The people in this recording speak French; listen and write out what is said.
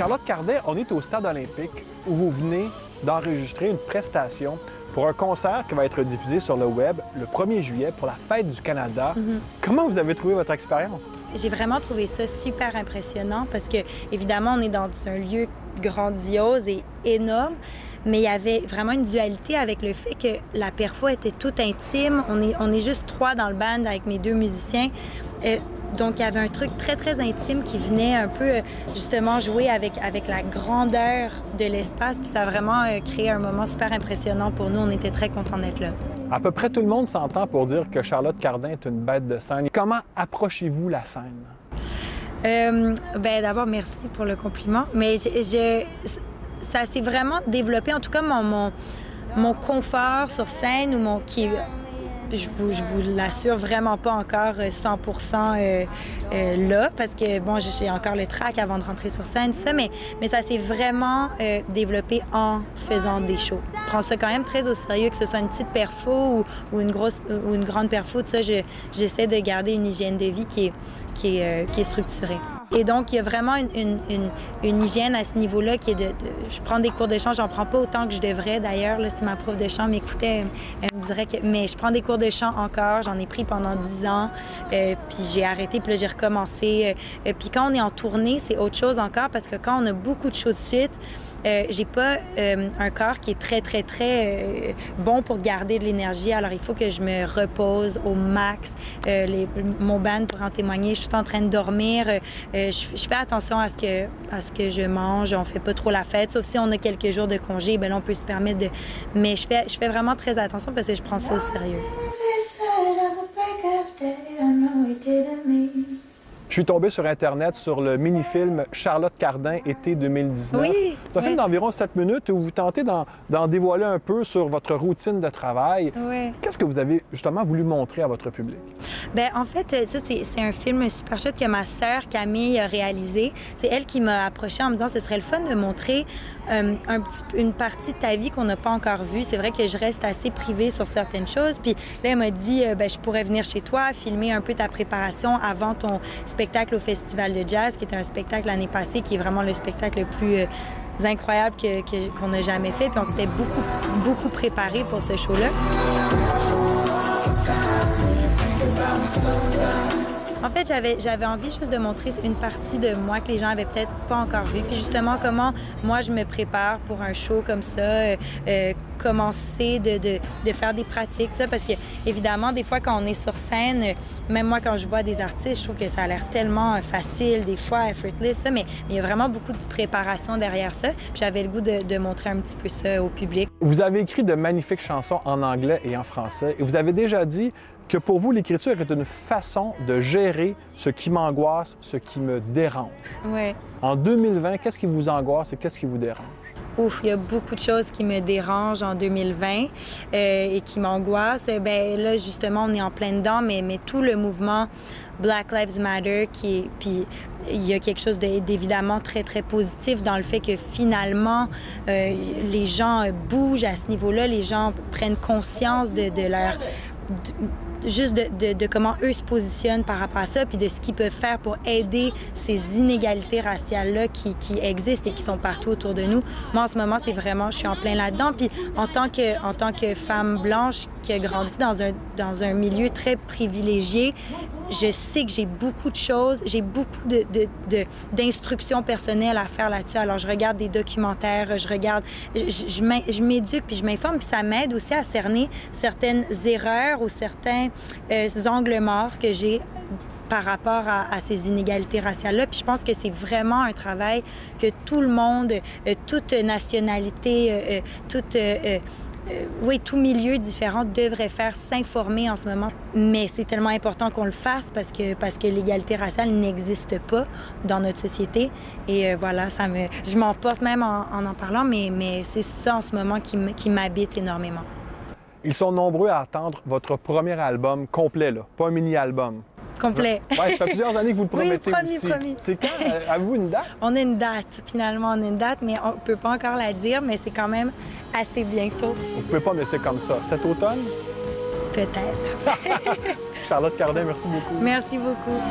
Charlotte Cardin, on est au Stade olympique où vous venez d'enregistrer une prestation pour un concert qui va être diffusé sur le web le 1er juillet pour la Fête du Canada. Comment vous avez trouvé votre expérience? J'ai vraiment trouvé ça super impressionnant parce que, évidemment, on est dans un lieu grandiose et énorme, mais il y avait vraiment une dualité avec le fait que la perfo était toute intime. On est juste 3 dans le band avec mes 2 musiciens. Donc, il y avait un truc très, très intime qui venait un peu, justement, jouer avec la grandeur de l'espace. Puis ça a vraiment créé un moment super impressionnant pour nous. On était très contents d'être là. À peu près tout le monde s'entend pour dire que Charlotte Cardin est une bête de scène. Comment approchez-vous la scène? D'abord, merci pour le compliment. Mais ça s'est vraiment développé, en tout cas, mon confort sur scène ou je vous l'assure vraiment pas encore 100% là, parce que, bon, j'ai encore le track avant de rentrer sur scène, tout ça, mais ça s'est vraiment développé en faisant des shows. Je prends ça quand même très au sérieux, que ce soit une petite perfo ou une grande perfo, tout ça, j'essaie de garder une hygiène de vie qui est structurée. Et donc, il y a vraiment une hygiène à ce niveau-là qui est je prends des cours de chant, j'en prends pas autant que je devrais d'ailleurs. Là, si ma prof de chant m'écoutait, elle me dirait que... Mais je prends des cours de chant encore, j'en ai pris pendant 10 ans, puis j'ai arrêté, puis là, j'ai recommencé. Puis quand on est en tournée, c'est autre chose encore, parce que quand on a beaucoup de shows de suite, j'ai pas un corps qui est très, très, très bon pour garder de l'énergie. Alors, il faut que je me repose au max. Mon band, pour en témoigner, je suis tout en train de dormir. Je fais attention à ce que je mange. On fait pas trop la fête. Sauf si on a quelques jours de congé, bien là, on peut se permettre de... Mais je fais vraiment très attention parce que je prends ça au sérieux. Je suis tombé sur Internet sur le mini-film Charlotte Cardin, été 2019. Oui! C'est un film d'environ 7 minutes où vous tentez d'en dévoiler un peu sur votre routine de travail. Oui. Qu'est-ce que vous avez justement voulu montrer à votre public? Bien, en fait, ça, c'est un film super chouette que ma sœur Camille a réalisé. C'est elle qui m'a approchée en me disant que ce serait le fun de montrer une partie de ta vie qu'on n'a pas encore vue. C'est vrai que je reste assez privée sur certaines choses. Puis là, elle m'a dit, je pourrais venir chez toi, filmer un peu ta préparation avant ton spectacle au Festival de jazz, qui était un spectacle l'année passée, qui est vraiment le spectacle le plus incroyable qu'on n'a jamais fait. Puis on s'était beaucoup, beaucoup préparé pour ce show-là. En fait, j'avais envie juste de montrer une partie de moi que les gens avaient peut-être pas encore vue. Puis justement, comment moi, je me prépare pour un show comme ça, commencer de faire des pratiques, ça, parce que évidemment, des fois, quand on est sur scène, même moi, quand je vois des artistes, je trouve que ça a l'air tellement facile, des fois, effortless, ça, mais il y a vraiment beaucoup de préparation derrière ça. Puis j'avais le goût de montrer un petit peu ça au public. Vous avez écrit de magnifiques chansons en anglais et en français, et vous avez déjà dit que pour vous, l'écriture est une façon de gérer ce qui m'angoisse, ce qui me dérange. Ouais. En 2020, qu'est-ce qui vous angoisse et qu'est-ce qui vous dérange? Ouf, il y a beaucoup de choses qui me dérangent en 2020 et qui m'angoissent. Bien, là, justement, on est en plein dedans, mais tout le mouvement Black Lives Matter, puis il y a quelque chose d'évidemment très, très positif dans le fait que finalement, les gens bougent à ce niveau-là, les gens prennent conscience de leur... juste de comment eux se positionnent par rapport à ça, puis de ce qu'ils peuvent faire pour aider ces inégalités raciales-là qui existent et qui sont partout autour de nous. Moi, en ce moment, c'est vraiment, je suis en plein là-dedans. Puis en tant que femme blanche qui a grandi dans un milieu très privilégié, je sais que j'ai beaucoup de choses, j'ai beaucoup d'instructions personnelles à faire là-dessus. Alors, je regarde des documentaires, je m'éduque puis je m'informe, puis ça m'aide aussi à cerner certaines erreurs ou certains angles morts que j'ai par rapport à ces inégalités raciales-là. Puis je pense que c'est vraiment un travail que tout le monde, toute nationalité, tout milieu différent devrait faire, s'informer en ce moment. Mais c'est tellement important qu'on le fasse parce que l'égalité raciale n'existe pas dans notre société. Et voilà, je m'emporte même en parlant, mais c'est ça en ce moment qui m'habite énormément. Ils sont nombreux à attendre votre premier album complet, là, pas un mini-album. Complet. Oui, ça fait plusieurs années que vous le promettez oui, aussi. promis. C'est quand? Avez-vous une date? On a une date. Finalement, on a une date, mais on ne peut pas encore la dire, mais c'est quand même assez bientôt. Vous ne pouvez pas me laisser comme ça. Cet automne? Peut-être. Charlotte Cardin, merci beaucoup. Merci beaucoup.